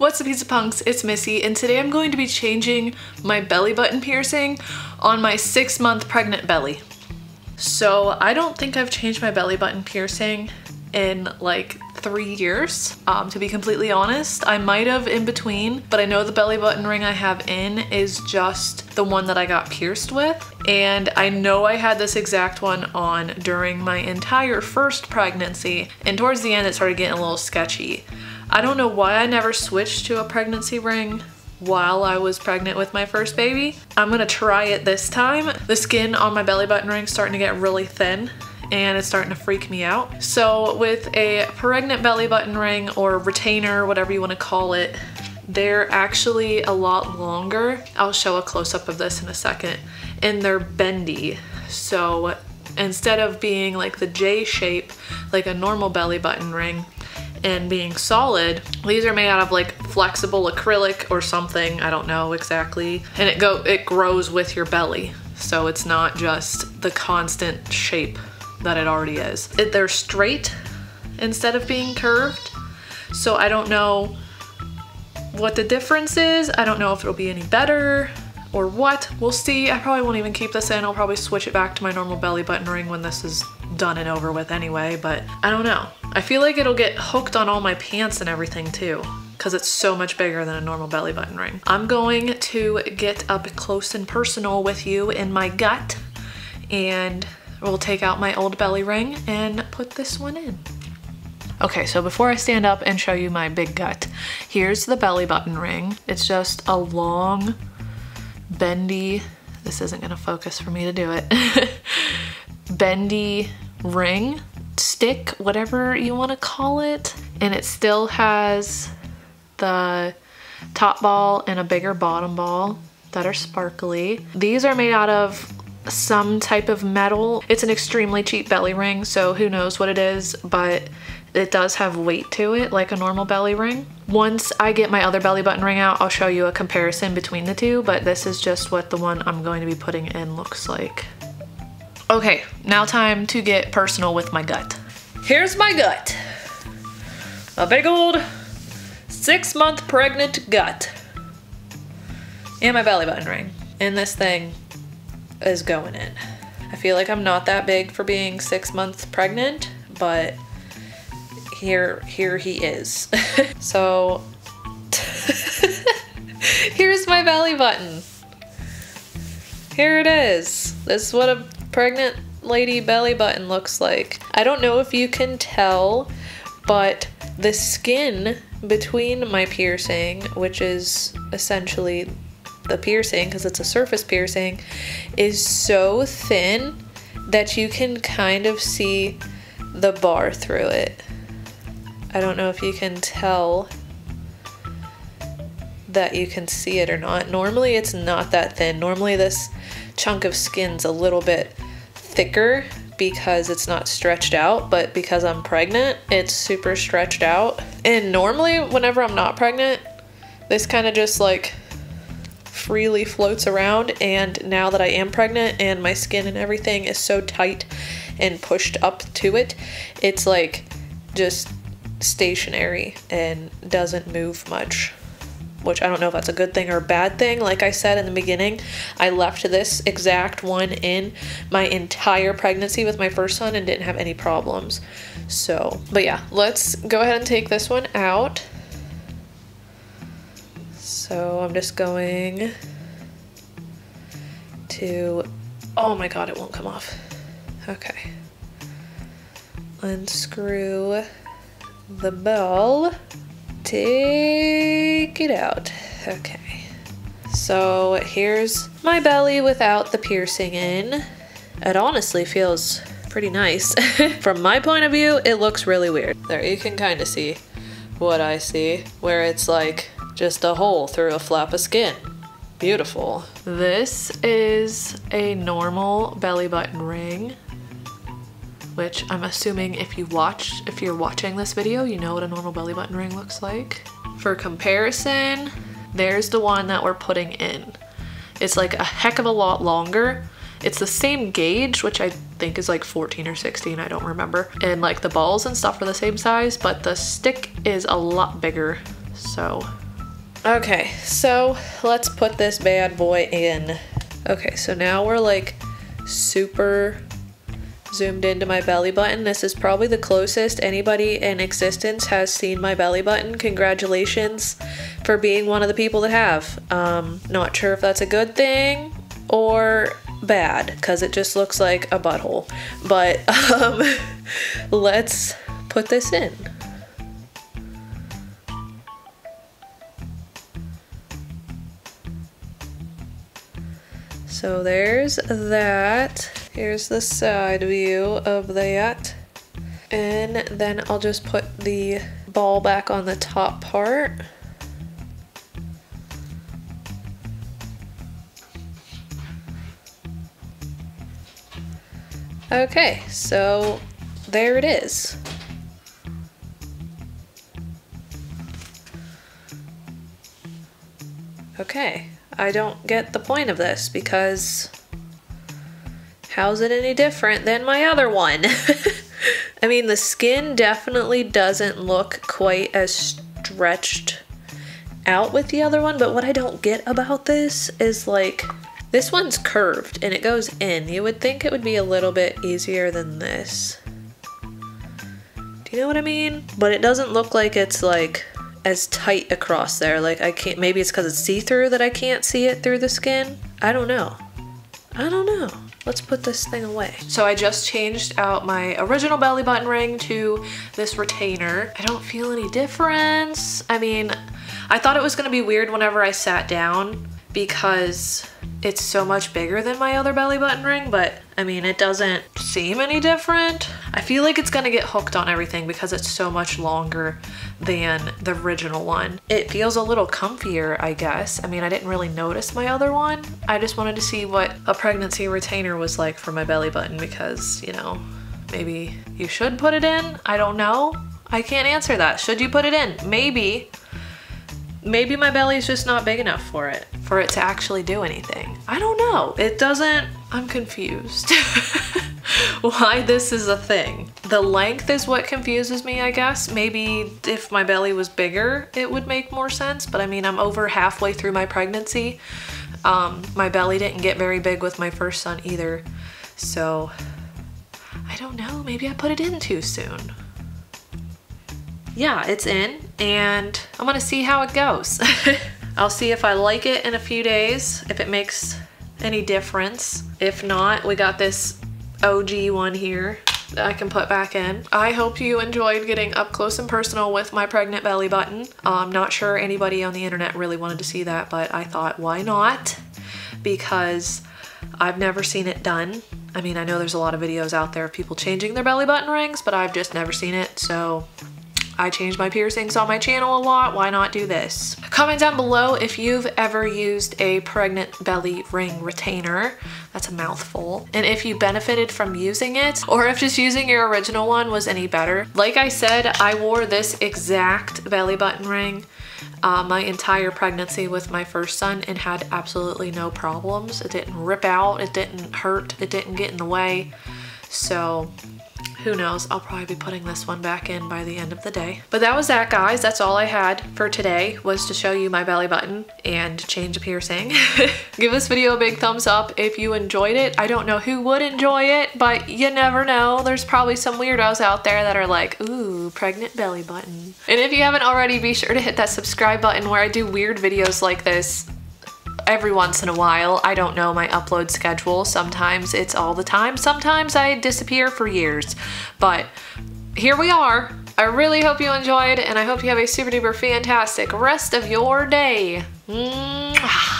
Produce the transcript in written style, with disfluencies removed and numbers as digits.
What's up, pizza punks? It's Missy, and today I'm going to be changing my belly button piercing on my 6-month pregnant belly. So I don't think I've changed my belly button piercing in like 3 years, to be completely honest. I might have in between, but I know the belly button ring I have in is just the one that I got pierced with. And I know I had this exact one on during my entire first pregnancy, and towards the end it started getting a little sketchy. I don't know why I never switched to a pregnancy ring while I was pregnant with my first baby. I'm gonna try it this time. The skin on my belly button ring is starting to get really thin and it's starting to freak me out. So with a pregnant belly button ring or retainer, whatever you want to call it, they're actually a lot longer. I'll show a close-up of this in a second. And they're bendy. So instead of being like the J shape, like a normal belly button ring, and being solid, these are made out of like flexible acrylic or something, I don't know exactly. And it grows with your belly. So it's not just the constant shape that it already is. They're straight instead of being curved. So I don't know what the difference is. I don't know if it'll be any better or what. We'll see. I probably won't even keep this in. I'll probably switch it back to my normal belly button ring when this is done and over with anyway, but I don't know. I feel like it'll get hooked on all my pants and everything too, because it's so much bigger than a normal belly button ring. I'm going to get up close and personal with you in my gut, and we'll take out my old belly ring and put this one in. Okay, so before I stand up and show you my big gut, here's the belly button ring. It's just a long, bendy, this isn't gonna focus for me to do it, bendy ring, stick, whatever you want to call it. And it still has the top ball and a bigger bottom ball that are sparkly. These are made out of some type of metal. It's an extremely cheap belly ring, so who knows what it is, but it does have weight to it like a normal belly ring. Once I get my other belly button ring out, I'll show you a comparison between the two, but this is just what the one I'm going to be putting in looks like. Okay, now time to get personal with my gut. Here's my gut. A big old 6-month pregnant gut. And my belly button ring. And this thing is going in. I feel like I'm not that big for being 6 months pregnant, but here he is. So here's my belly button. Here it is. This is what a pregnant lady belly button looks like. I don't know if you can tell, but the skin between my piercing, which is essentially the piercing because it's a surface piercing, is so thin that you can kind of see the bar through it. I don't know if you can tell that you can see it or not. Normally it's not that thin. Normally this chunk of skin's a little bit thicker because it's not stretched out, but because I'm pregnant, it's super stretched out. And normally whenever I'm not pregnant, this kind of just like freely floats around, and now that I am pregnant and my skin and everything is so tight and pushed up to it, it's like just stationary and doesn't move much, which I don't know if that's a good thing or a bad thing. Like I said in the beginning, I left this exact one in my entire pregnancy with my first son and didn't have any problems. So, but yeah, let's go ahead and take this one out. So I'm just going to, oh my God, it won't come off. Okay. Unscrew the ball. Take it out. Okay. So here's my belly without the piercing in. It honestly feels pretty nice. From my point of view, it looks really weird. There, you can kind of see what I see, where it's like just a hole through a flap of skin. Beautiful. This is a normal belly button ring, which I'm assuming if you're watching this video, you know what a normal belly button ring looks like. For comparison, there's the one that we're putting in. It's like a heck of a lot longer. It's the same gauge, which I think is like 14 or 16, I don't remember. And like the balls and stuff are the same size, but the stick is a lot bigger. So Okay, so let's put this bad boy in. Okay, so now we're like super zoomed into my belly button. This is probably the closest anybody in existence has seen my belly button. Congratulations for being one of the people that have. Not sure if that's a good thing or bad, because it just looks like a butthole. But let's put this in. So there's that. Here's the side view of that. And then I'll just put the ball back on the top part. Okay, so there it is. Okay, I don't get the point of this because how's it any different than my other one? I mean, the skin definitely doesn't look quite as stretched out with the other one, but what I don't get about this is like, this one's curved and it goes in. You would think it would be a little bit easier than this. Do you know what I mean? But it doesn't look like it's like as tight across there. Like I can't, maybe it's because it's see-through that I can't see it through the skin. I don't know. I don't know. Let's put this thing away. So I just changed out my original belly button ring to this retainer. I don't feel any difference. I mean, I thought it was gonna be weird whenever I sat down because it's so much bigger than my other belly button ring, but I mean, it doesn't seem any different. I feel like it's gonna get hooked on everything because it's so much longer than the original one. It feels a little comfier, I guess. I mean, I didn't really notice my other one. I just wanted to see what a pregnancy retainer was like for my belly button because, you know, maybe you should put it in. I don't know. I can't answer that. Should you put it in? Maybe. Maybe my belly's just not big enough for it to actually do anything. I don't know. It doesn't, I'm confused why this is a thing. The length is what confuses me, I guess. Maybe if my belly was bigger, it would make more sense. But I mean, I'm over halfway through my pregnancy. My belly didn't get very big with my first son either. So I don't know, maybe I put it in too soon. Yeah, it's in and I'm gonna see how it goes. I'll see if I like it in a few days, if it makes any difference. If not, we got this OG one here that I can put back in. I hope you enjoyed getting up close and personal with my pregnant belly button. I'm not sure anybody on the internet really wanted to see that, but I thought, why not? Because I've never seen it done. I mean, I know there's a lot of videos out there of people changing their belly button rings, but I've just never seen it, so I change my piercings on my channel a lot. Why not do this? Comment down below if you've ever used a pregnant belly ring retainer. That's a mouthful. And if you benefited from using it, or if just using your original one was any better. Like I said, I wore this exact belly button ring my entire pregnancy with my first son and had absolutely no problems. It didn't rip out, it didn't hurt, it didn't get in the way. So who knows, I'll probably be putting this one back in by the end of the day. But that was that, guys. That's all I had for today, was to show you my belly button and change a piercing. Give this video a big thumbs up if you enjoyed it. I don't know who would enjoy it, but you never know. There's probably some weirdos out there that are like, ooh, pregnant belly button. And if you haven't already, be sure to hit that subscribe button where I do weird videos like this every once in a while. I don't know my upload schedule. Sometimes it's all the time. Sometimes I disappear for years. But here we are. I really hope you enjoyed, and I hope you have a super duper fantastic rest of your day. Mwah.